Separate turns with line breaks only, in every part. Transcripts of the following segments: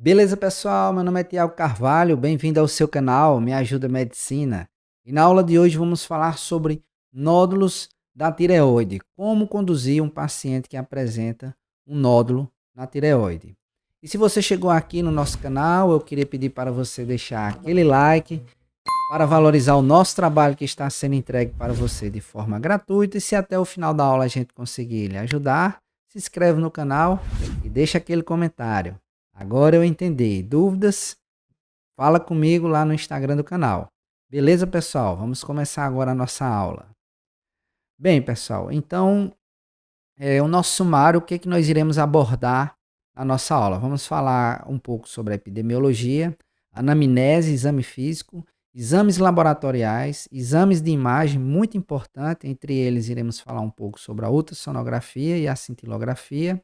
Beleza, pessoal? Meu nome é Tiago Carvalho, bem-vindo ao seu canal Me Ajuda Medicina. E na aula de hoje vamos falar sobre nódulos da tireoide, como conduzir um paciente que apresenta um nódulo na tireoide. E se você chegou aqui no nosso canal, eu queria pedir para você deixar aquele like para valorizar o nosso trabalho que está sendo entregue para você de forma gratuita. E se até o final da aula a gente conseguir lhe ajudar, se inscreve no canal e deixa aquele comentário. Agora eu entendi. Dúvidas? Fala comigo lá no Instagram do canal. Beleza, pessoal? Vamos começar agora a nossa aula. Bem, pessoal, então, o nosso sumário, o que nós iremos abordar na nossa aula? Vamos falar um pouco sobre a epidemiologia, anamnese, exame físico, exames laboratoriais, exames de imagem, muito importante, entre eles iremos falar um pouco sobre a ultrassonografia e a cintilografia,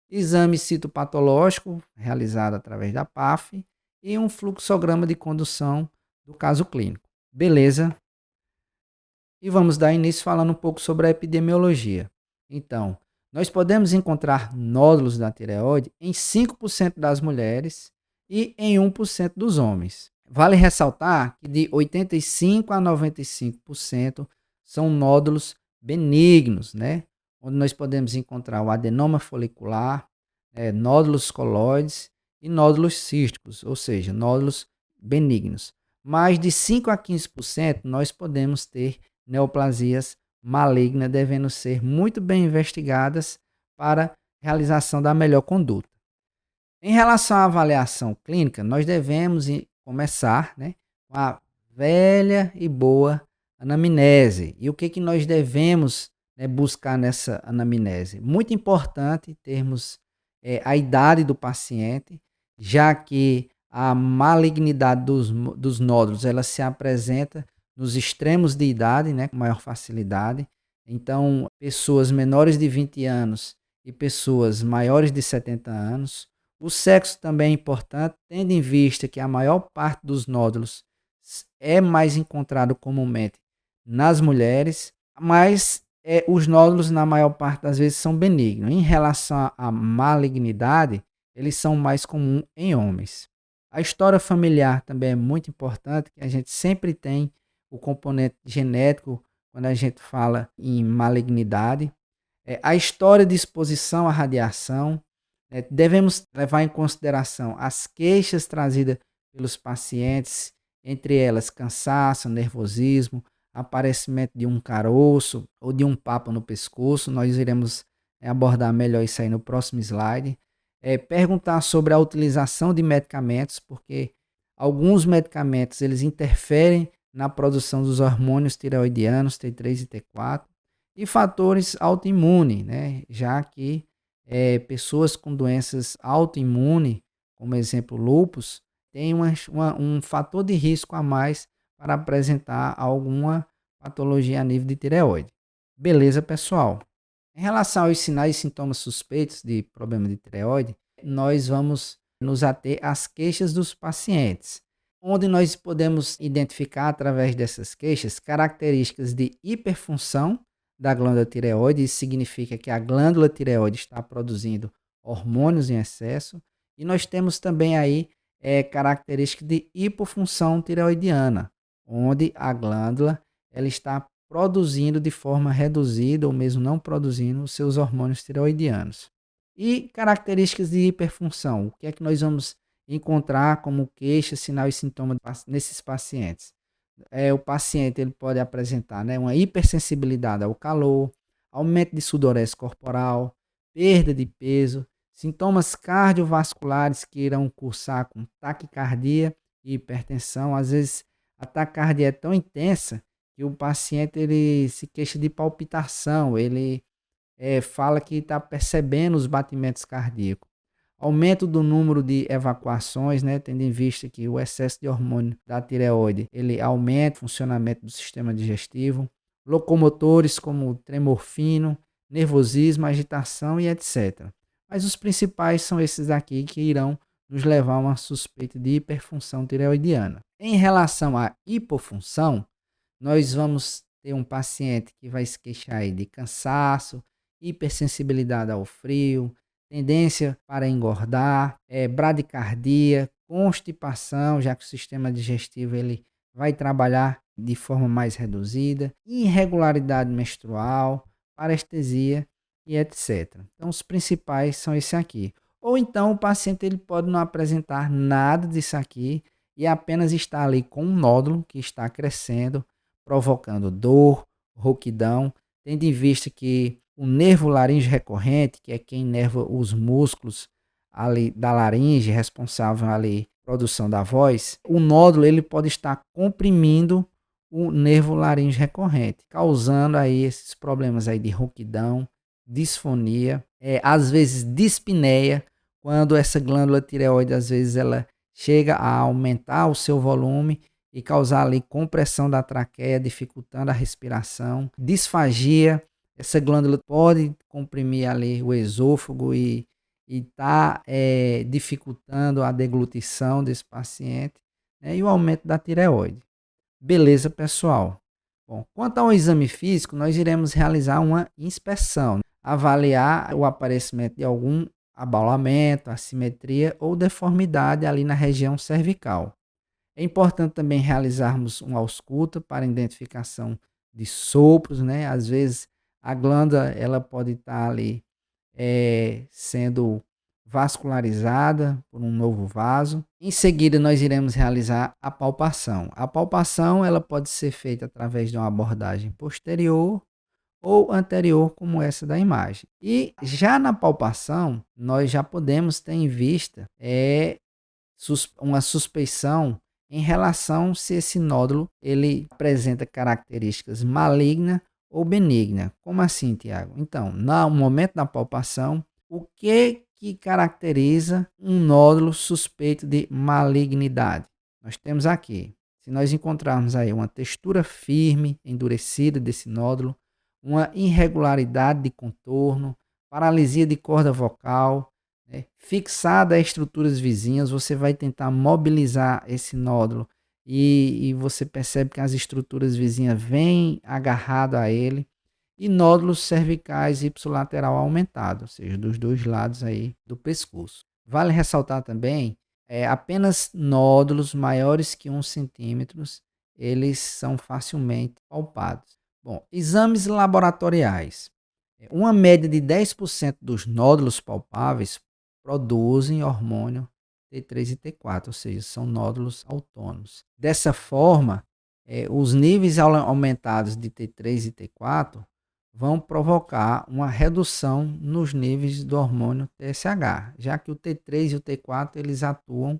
exame citopatológico realizado através da PAF e um fluxograma de condução do caso clínico. Beleza? E vamos dar início falando um pouco sobre a epidemiologia. Então, nós podemos encontrar nódulos da tireoide em 5% das mulheres e em 1% dos homens. Vale ressaltar que de 85 a 95% são nódulos benignos, né? Onde nós podemos encontrar o adenoma folicular, nódulos coloides e nódulos císticos, ou seja, nódulos benignos. Mais de 5 a 15% nós podemos ter neoplasias malignas, devendo ser muito bem investigadas para realização da melhor conduta. Em relação à avaliação clínica, nós devemos começar, né, com a velha e boa anamnese. E o que nós devemos, né, buscar nessa anamnese? Muito importante termos a idade do paciente, já que a malignidade dos nódulos ela se apresenta nos extremos de idade, né, com maior facilidade. Então, pessoas menores de 20 anos e pessoas maiores de 70 anos. O sexo também é importante, tendo em vista que a maior parte dos nódulos é mais encontrado comumente nas mulheres, mas os nódulos, na maior parte das vezes, são benignos. Em relação à malignidade, eles são mais comuns em homens. A história familiar também é muito importante, que a gente sempre tem o componente genético quando a gente fala em malignidade. A história de exposição à radiação, devemos levar em consideração as queixas trazidas pelos pacientes, entre elas cansaço, nervosismo, aparecimento de um caroço ou de um papo no pescoço. Nós iremos abordar melhor isso aí no próximo slide. Perguntar sobre a utilização de medicamentos, porque alguns medicamentos eles interferem na produção dos hormônios tireoidianos T3 e T4 e fatores autoimunes, né? Já que pessoas com doenças autoimunes, como exemplo lúpus, têm um fator de risco a mais para apresentar alguma patologia a nível de tireoide. Beleza, pessoal? Em relação aos sinais e sintomas suspeitos de problema de tireoide, nós vamos nos ater às queixas dos pacientes, onde nós podemos identificar através dessas queixas características de hiperfunção da glândula tireoide. Isso significa que a glândula tireoide está produzindo hormônios em excesso, e nós temos também aí características de hipofunção tireoidiana, onde a glândula ela está produzindo de forma reduzida ou mesmo não produzindo os seus hormônios tireoidianos. E características de hiperfunção, o que é que nós vamos encontrar como queixa, sinal e sintoma nesses pacientes? O paciente ele pode apresentar, né, uma hipersensibilidade ao calor, aumento de sudorese corporal, perda de peso, sintomas cardiovasculares que irão cursar com taquicardia e hipertensão. Às vezes a taquicardia é tão intensa que o paciente ele se queixa de palpitação, ele fala que está percebendo os batimentos cardíacos. Aumento do número de evacuações, né, tendo em vista que o excesso de hormônio da tireoide ele aumenta o funcionamento do sistema digestivo. Locomotores como tremor fino, nervosismo, agitação e etc. Mas os principais são esses aqui que irão nos levar a uma suspeita de hiperfunção tireoidiana. Em relação à hipofunção, nós vamos ter um paciente que vai se queixar aí de cansaço, hipersensibilidade ao frio, tendência para engordar, bradicardia, constipação, já que o sistema digestivo ele vai trabalhar de forma mais reduzida, irregularidade menstrual, parestesia e etc. Então, os principais são esse aqui. Ou então o paciente ele pode não apresentar nada disso aqui e apenas estar ali com um nódulo que está crescendo, provocando dor, rouquidão, tendo em vista que o nervo laríngeo recorrente, que é quem inerva os músculos ali da laringe, responsável ali pela produção da voz, o nódulo ele pode estar comprimindo o nervo laríngeo recorrente, causando aí esses problemas aí de rouquidão, disfonia, às vezes dispneia, quando essa glândula tireoide às vezes ela chega a aumentar o seu volume e causar ali compressão da traqueia, dificultando a respiração, disfagia, essa glândula pode comprimir ali o esôfago e está dificultando a deglutição desse paciente, né, e o aumento da tireoide. Beleza, pessoal? Bom, quanto ao exame físico, nós iremos realizar uma inspeção, avaliar o aparecimento de algum abaulamento, assimetria ou deformidade ali na região cervical. É importante também realizarmos uma ausculta para identificação de sopros, né? Às vezes a glândula ela pode estar ali sendo vascularizada por um novo vaso. Em seguida, nós iremos realizar a palpação. A palpação ela pode ser feita através de uma abordagem posterior ou anterior, como essa da imagem. E já na palpação, nós já podemos ter em vista uma suspeição em relação se esse nódulo ele apresenta características maligna ou benigna. Como assim, Tiago? Então, no momento da palpação, o que caracteriza um nódulo suspeito de malignidade? Nós temos aqui, se nós encontrarmos aí uma textura firme, endurecida desse nódulo, uma irregularidade de contorno, paralisia de corda vocal, né, fixada a estruturas vizinhas, você vai tentar mobilizar esse nódulo e você percebe que as estruturas vizinhas vêm agarrado a ele, e nódulos cervicais ipsilateral aumentado, ou seja, dos dois lados aí do pescoço. Vale ressaltar também, apenas nódulos maiores que 1 cm, eles são facilmente palpados. Bom, exames laboratoriais. Uma média de 10% dos nódulos palpáveis produzem hormônio T3 e T4, ou seja, são nódulos autônomos. Dessa forma, os níveis aumentados de T3 e T4 vão provocar uma redução nos níveis do hormônio TSH, já que o T3 e o T4 eles atuam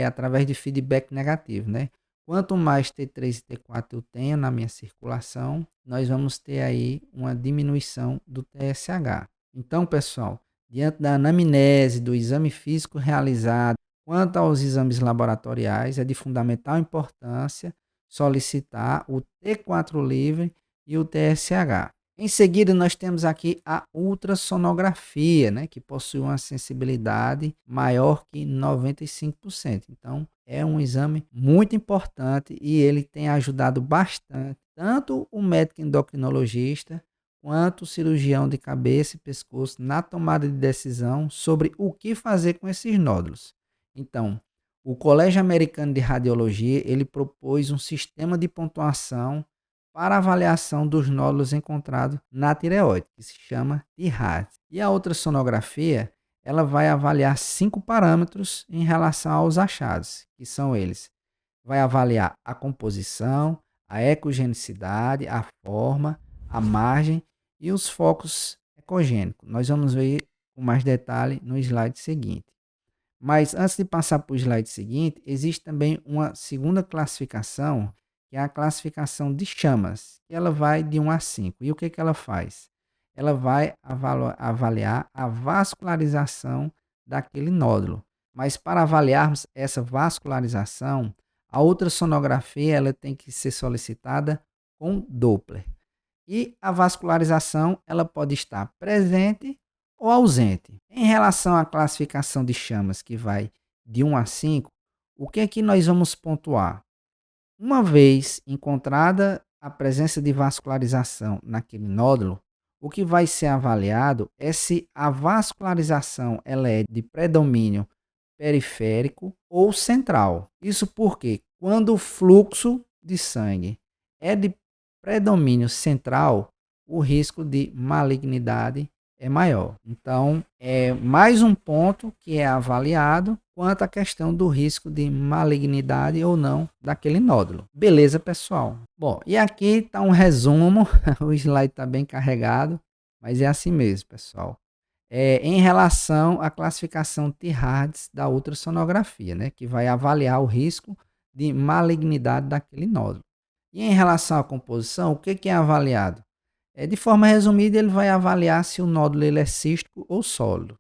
através de feedback negativo, né? Quanto mais T3 e T4 eu tenho na minha circulação, nós vamos ter aí uma diminuição do TSH. Então, pessoal, diante da anamnese, do exame físico realizado, quanto aos exames laboratoriais, é de fundamental importância solicitar o T4 livre e o TSH. Em seguida, nós temos aqui a ultrassonografia, né, que possui uma sensibilidade maior que 95%. Então, é um exame muito importante e ele tem ajudado bastante tanto o médico endocrinologista quanto o cirurgião de cabeça e pescoço na tomada de decisão sobre o que fazer com esses nódulos. Então, o Colégio Americano de Radiologia ele propôs um sistema de pontuação para avaliação dos nódulos encontrados na tireoide, que se chama TIRAD. E a ultrassonografia, ela vai avaliar 5 parâmetros em relação aos achados, que são eles. Vai avaliar a composição, a ecogenicidade, a forma, a margem e os focos ecogênicos. Nós vamos ver com mais detalhe no slide seguinte. Mas antes de passar para o slide seguinte, existe também uma segunda classificação, que é a classificação de chamas, que ela vai de 1 a 5. E o que ela faz? Ela vai avaliar a vascularização daquele nódulo. Mas para avaliarmos essa vascularização, a ultrassonografia ela tem que ser solicitada com Doppler. E a vascularização ela pode estar presente ou ausente. Em relação à classificação de chamas, que vai de 1 a 5, o que é que nós vamos pontuar? Uma vez encontrada a presença de vascularização naquele nódulo, o que vai ser avaliado é se a vascularização ela é de predomínio periférico ou central. Isso porque quando o fluxo de sangue é de predomínio central, o risco de malignidade é maior. Então, é mais um ponto que é avaliado quanto à questão do risco de malignidade ou não daquele nódulo. Beleza, pessoal? Bom, e aqui está um resumo, o slide está bem carregado, mas é assim mesmo, pessoal. Em relação à classificação TIRADS da ultrassonografia, né, que vai avaliar o risco de malignidade daquele nódulo. E em relação à composição, o que é avaliado? De forma resumida, ele vai avaliar se o nódulo ele é cístico ou sólido,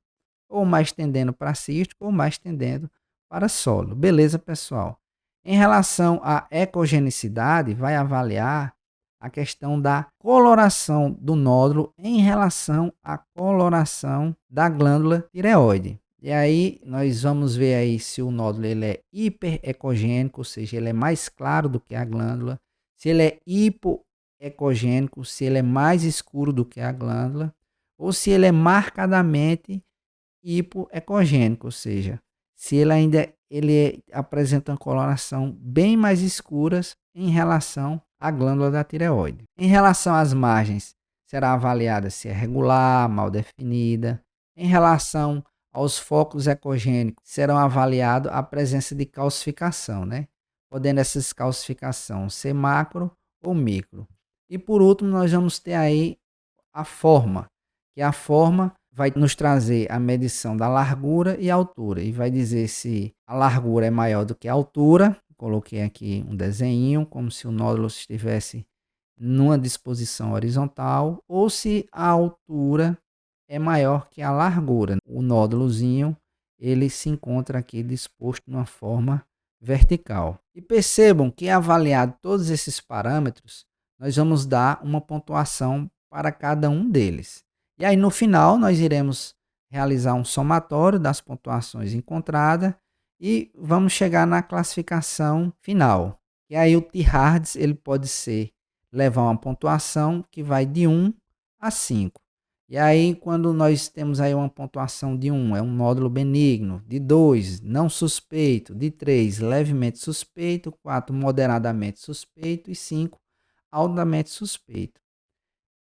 ou mais tendendo para cístico ou mais tendendo para sólido. Beleza, pessoal? Em relação à ecogenicidade, vai avaliar a questão da coloração do nódulo em relação à coloração da glândula tireoide. E aí nós vamos ver aí se o nódulo ele é hiperecogênico, ou seja, ele é mais claro do que a glândula, se ele é hipoecogênico, se ele é mais escuro do que a glândula, ou se ele é marcadamente hipoecogênico, ou seja, se ele ainda apresenta uma coloração bem mais escuras em relação à glândula da tireoide. Em relação às margens, será avaliada se é regular, mal definida. Em relação aos focos ecogênicos, serão avaliados a presença de calcificação, né? Podendo essas calcificações ser macro ou micro. E por último, nós vamos ter aí a forma, que a forma vai nos trazer a medição da largura e altura, e vai dizer se a largura é maior do que a altura. Coloquei aqui um desenho, como se o nódulo estivesse numa disposição horizontal, ou se a altura é maior que a largura. O nódulozinho, ele se encontra aqui disposto numa forma vertical. E percebam que, avaliado todos esses parâmetros, nós vamos dar uma pontuação para cada um deles. E aí, no final, nós iremos realizar um somatório das pontuações encontradas e vamos chegar na classificação final. E aí, o TIRADS ele pode levar uma pontuação que vai de 1 a 5. E aí, quando nós temos aí uma pontuação de 1, é um nódulo benigno, de 2, não suspeito, de 3, levemente suspeito, 4, moderadamente suspeito e 5, altamente suspeito.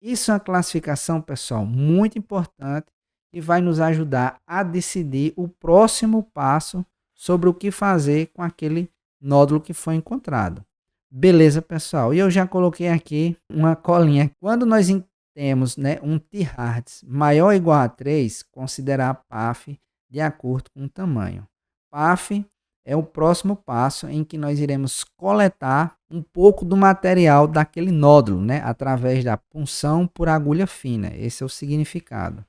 Isso é uma classificação, pessoal, muito importante e vai nos ajudar a decidir o próximo passo sobre o que fazer com aquele nódulo que foi encontrado. Beleza, pessoal? E eu já coloquei aqui uma colinha. Quando nós temos, né, um TIRADS maior ou igual a 3, considerar a PAF de acordo com o tamanho. PAF é o próximo passo em que nós iremos coletar um pouco do material daquele nódulo, né, através da punção por agulha fina. Esse é o significado.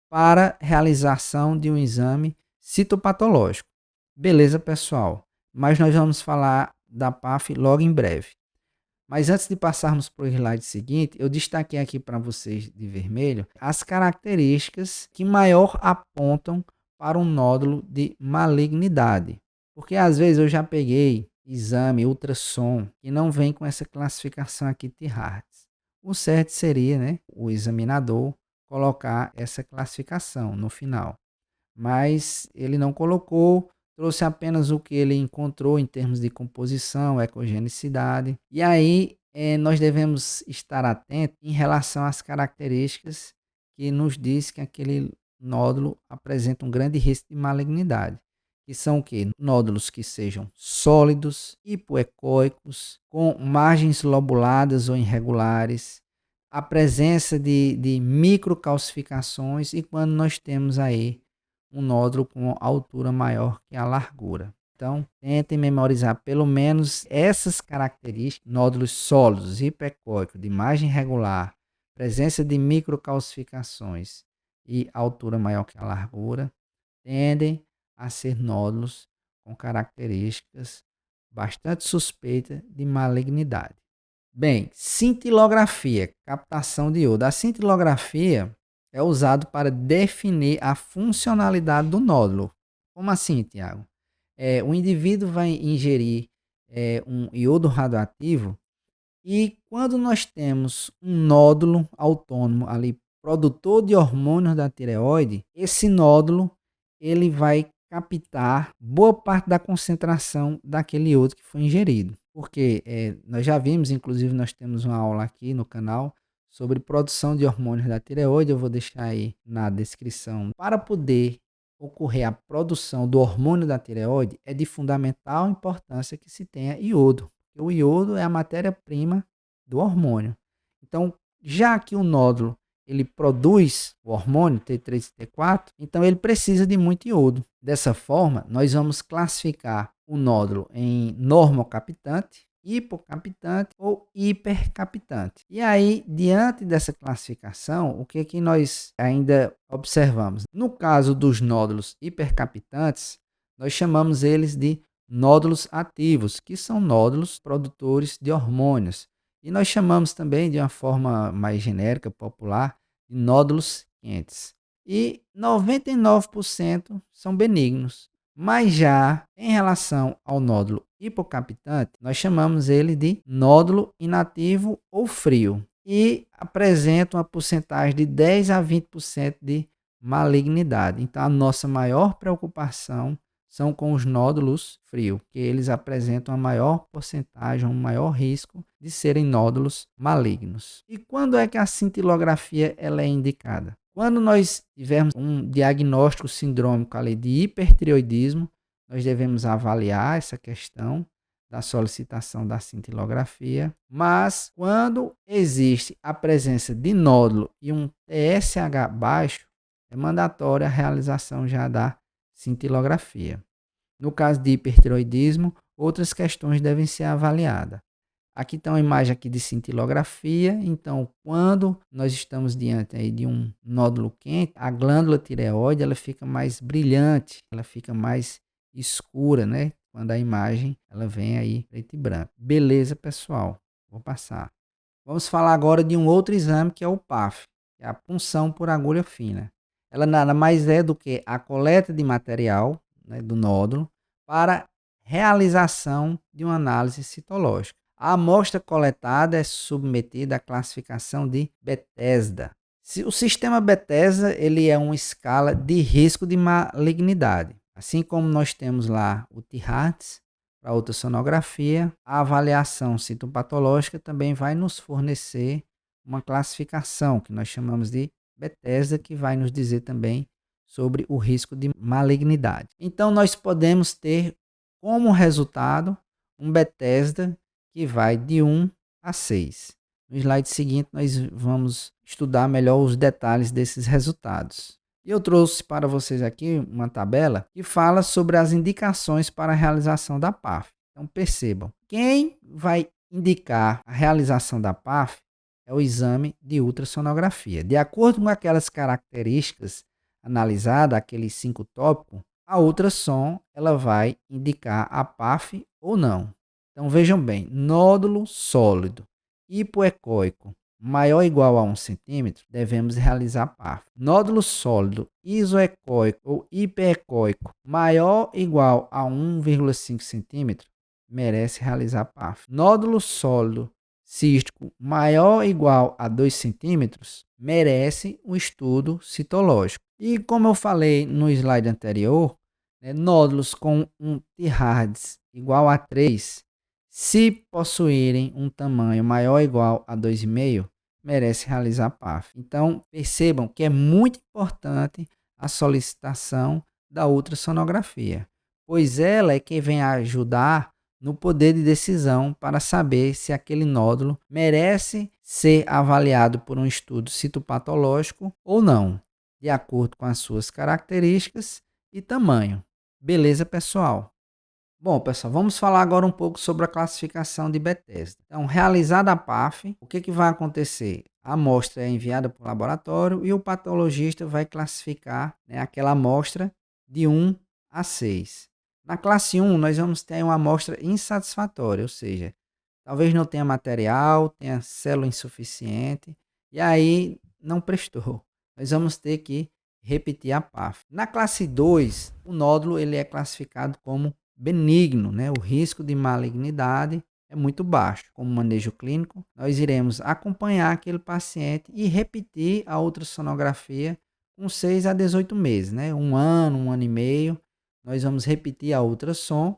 Para realização de um exame citopatológico. Beleza, pessoal? Mas nós vamos falar da PAF logo em breve. Mas antes de passarmos para o slide seguinte, eu destaquei aqui para vocês de vermelho as características que maior apontam para um nódulo de malignidade. Porque às vezes eu já peguei exame, ultrassom, que não vem com essa classificação aqui de TIRADS. O certo seria, né, o examinador colocar essa classificação no final. Mas ele não colocou, trouxe apenas o que ele encontrou em termos de composição, ecogenicidade. E aí nós devemos estar atentos em relação às características que nos diz que aquele nódulo apresenta um grande risco de malignidade. Que são o quê? Nódulos que sejam sólidos, hipoecóicos, com margens lobuladas ou irregulares, a presença de microcalcificações e quando nós temos aí um nódulo com altura maior que a largura. Então, tentem memorizar pelo menos essas características: nódulos sólidos, hipoecóicos, de margem regular, presença de microcalcificações e altura maior que a largura, tendem a ser nódulos com características bastante suspeitas de malignidade. Bem, cintilografia, captação de iodo. A cintilografia é usado para definir a funcionalidade do nódulo. Como assim, Tiago? O indivíduo vai ingerir um iodo radioativo E quando nós temos um nódulo autônomo ali, produtor de hormônios da tireoide, esse nódulo ele vai captar boa parte da concentração daquele iodo que foi ingerido. Porque nós já vimos, inclusive nós temos uma aula aqui no canal sobre produção de hormônios da tireoide, eu vou deixar aí na descrição. Para poder ocorrer a produção do hormônio da tireoide, é de fundamental importância que se tenha iodo. O iodo é a matéria-prima do hormônio. Então, já que o nódulo ele produz o hormônio T3 e T4, então ele precisa de muito iodo. Dessa forma, nós vamos classificar o nódulo em normocaptante, hipocaptante ou hipercaptante. E aí, diante dessa classificação, o que nós ainda observamos? No caso dos nódulos hipercaptantes, nós chamamos eles de nódulos ativos, que são nódulos produtores de hormônios. E nós chamamos também, de uma forma mais genérica, popular, de nódulos quentes. E 99% são benignos. Mas já em relação ao nódulo hipocaptante, nós chamamos ele de nódulo inativo ou frio e apresenta uma porcentagem de 10 a 20% de malignidade. Então, a nossa maior preocupação são com os nódulos frios, que eles apresentam a maior porcentagem, um maior risco de serem nódulos malignos. E quando é que a cintilografia ela é indicada? Quando nós tivermos um diagnóstico sindrômico ali de hipertireoidismo, nós devemos avaliar essa questão da solicitação da cintilografia, mas quando existe a presença de nódulo e um TSH baixo, é mandatória a realização já da cintilografia. No caso de hipertireoidismo, outras questões devem ser avaliadas. Aqui está uma imagem aqui de cintilografia. Então, quando nós estamos diante aí de um nódulo quente, a glândula tireoide ela fica mais brilhante, ela fica mais escura, né? Quando a imagem ela vem aí preto e branco. Beleza, pessoal? Vou passar. Vamos falar agora de um outro exame que é o PAF, que é a punção por agulha fina. Ela nada mais é do que a coleta de material, né, do nódulo para realização de uma análise citológica. A amostra coletada é submetida à classificação de Bethesda. O sistema Bethesda ele é uma escala de risco de malignidade. Assim como nós temos lá o THATS para ultrassonografia, a avaliação citopatológica também vai nos fornecer uma classificação que nós chamamos de Bethesda, que vai nos dizer também sobre o risco de malignidade. Então, nós podemos ter como resultado um Bethesda que vai de 1 a 6. No slide seguinte, nós vamos estudar melhor os detalhes desses resultados. E eu trouxe para vocês aqui uma tabela que fala sobre as indicações para a realização da PAF. Então, percebam, quem vai indicar a realização da PAF é o exame de ultrassonografia. De acordo com aquelas características analisadas, aqueles 5 tópicos, a ultrassom ela vai indicar a PAF ou não. Então vejam bem, nódulo sólido, hipoecóico, maior ou igual a 1 centímetro, devemos realizar PAF. Nódulo sólido, isoecóico ou hiperecóico, maior ou igual a 1,5 centímetro, merece realizar PAF. Nódulo sólido cístico maior ou igual a 2 centímetros, merece um estudo citológico. E como eu falei no slide anterior, nódulos com um THARDS igual a 3, se possuírem um tamanho maior ou igual a 2,5, merece realizar PAF. Então, percebam que é muito importante a solicitação da ultrassonografia, pois ela é quem vem ajudar no poder de decisão para saber se aquele nódulo merece ser avaliado por um estudo citopatológico ou não, de acordo com as suas características e tamanho. Beleza, pessoal? Bom, pessoal, vamos falar agora um pouco sobre a classificação de Bethesda. Então, realizada a PAF, o que vai acontecer? A amostra é enviada para o laboratório e o patologista vai classificar, aquela amostra de 1 a 6. Na classe 1, nós vamos ter uma amostra insatisfatória, ou seja, talvez não tenha material, tenha célula insuficiente, e aí não prestou. Nós vamos ter que repetir a PAF. Na classe 2, o nódulo ele é classificado como benigno, o risco de malignidade é muito baixo. Como manejo clínico, nós iremos acompanhar aquele paciente e repetir a ultrassonografia com 6 a 18 meses, né? Um ano e meio, nós vamos repetir a ultrassom,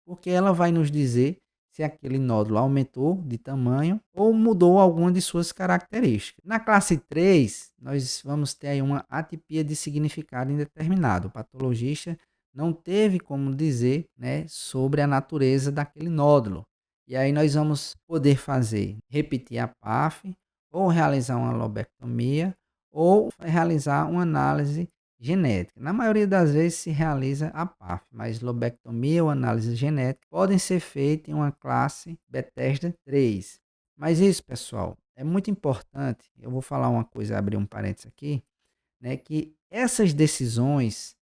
porque ela vai nos dizer se aquele nódulo aumentou de tamanho ou mudou alguma de suas características. Na classe 3, nós vamos ter aí uma atipia de significado indeterminado. O patologista não teve como dizer, né, sobre a natureza daquele nódulo. E aí nós vamos poder repetir a PAF, ou realizar uma lobectomia, ou realizar uma análise genética. Na maioria das vezes se realiza a PAF, mas lobectomia ou análise genética podem ser feitas em uma classe Bethesda 3. Mas isso, pessoal, é muito importante. Eu vou falar uma coisa, abrir um parênteses aqui, né, que essas decisões,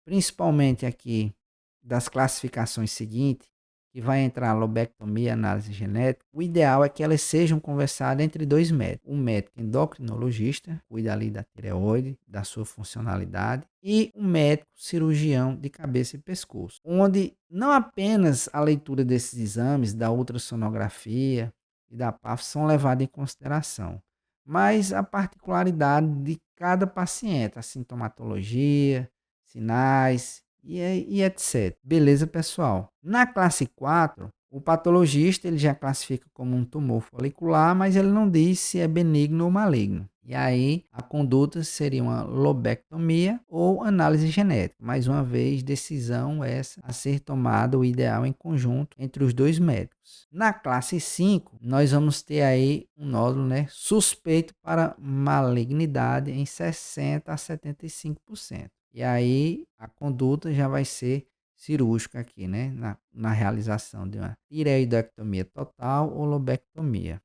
principalmente aqui das classificações seguintes, que vai entrar a lobectomia e análise genética, o ideal é que elas sejam conversadas entre dois médicos. Um médico endocrinologista, cuida ali da tireoide, da sua funcionalidade, e um médico cirurgião de cabeça e pescoço, onde não apenas a leitura desses exames, da ultrassonografia e da PAF são levadas em consideração, mas a particularidade de cada paciente, a sintomatologia, sinais e etc. Beleza, pessoal? Na classe 4, o patologista ele já classifica como um tumor folicular, mas ele não diz se é benigno ou maligno. E aí a conduta seria uma lobectomia ou análise genética. Mais uma vez, decisão essa a ser tomada, o ideal em conjunto entre os dois médicos. Na classe 5, nós vamos ter aí um nódulo, né, suspeito para malignidade em 60 a 75%. E aí a conduta já vai ser cirúrgica aqui, né? Na realização de uma tireoidectomia total ou lobectomia.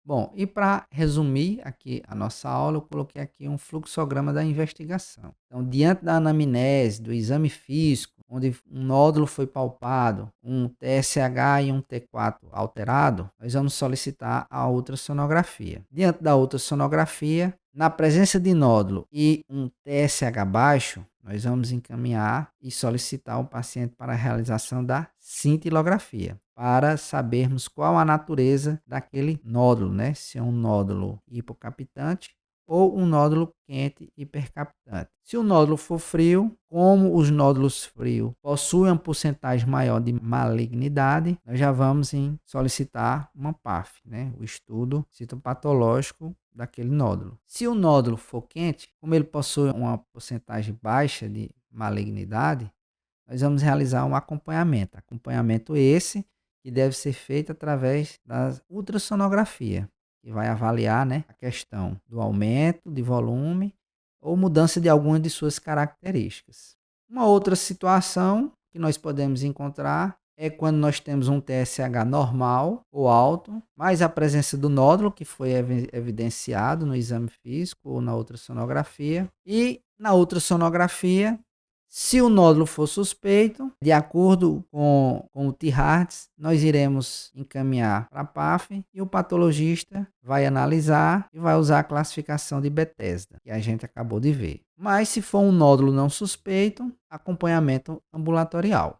Bom, e para resumir aqui a nossa aula, eu coloquei aqui um fluxograma da investigação. Então, diante da anamnese, do exame físico, onde um nódulo foi palpado, um TSH e um T4 alterado, nós vamos solicitar a ultrassonografia. Diante da ultrassonografia, na presença de nódulo e um TSH baixo, nós vamos encaminhar e solicitar o paciente para a realização da cintilografia, para sabermos qual a natureza daquele nódulo, né? Se é um nódulo hipocaptante ou um nódulo quente hipercaptante. Se o nódulo for frio, como os nódulos frios possuem uma porcentagem maior de malignidade, nós já vamos solicitar uma PAF, né? O estudo citopatológico daquele nódulo. Se o nódulo for quente, como ele possui uma porcentagem baixa de malignidade, nós vamos realizar um acompanhamento. Acompanhamento esse que deve ser feito através da ultrassonografia, que vai avaliar, né, a questão do aumento de volume ou mudança de alguma de suas características. Uma outra situação que nós podemos encontrar é quando nós temos um TSH normal ou alto, mas a presença do nódulo que foi evidenciado no exame físico ou na ultrassonografia. E na ultrassonografia, se o nódulo for suspeito, de acordo com o T-Hartz, nós iremos encaminhar para a PAF e o patologista vai analisar e vai usar a classificação de Bethesda, que a gente acabou de ver. Mas se for um nódulo não suspeito, acompanhamento ambulatorial.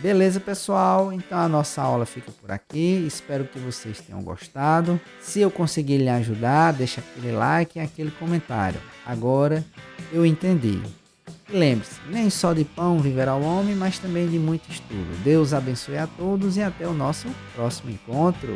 Beleza, pessoal? Então a nossa aula fica por aqui. Espero que vocês tenham gostado. Se eu conseguir lhe ajudar, deixa aquele like e aquele comentário. Agora eu entendi. E lembre-se, nem só de pão viverá o homem, mas também de muito estudo. Deus abençoe a todos e até o nosso próximo encontro.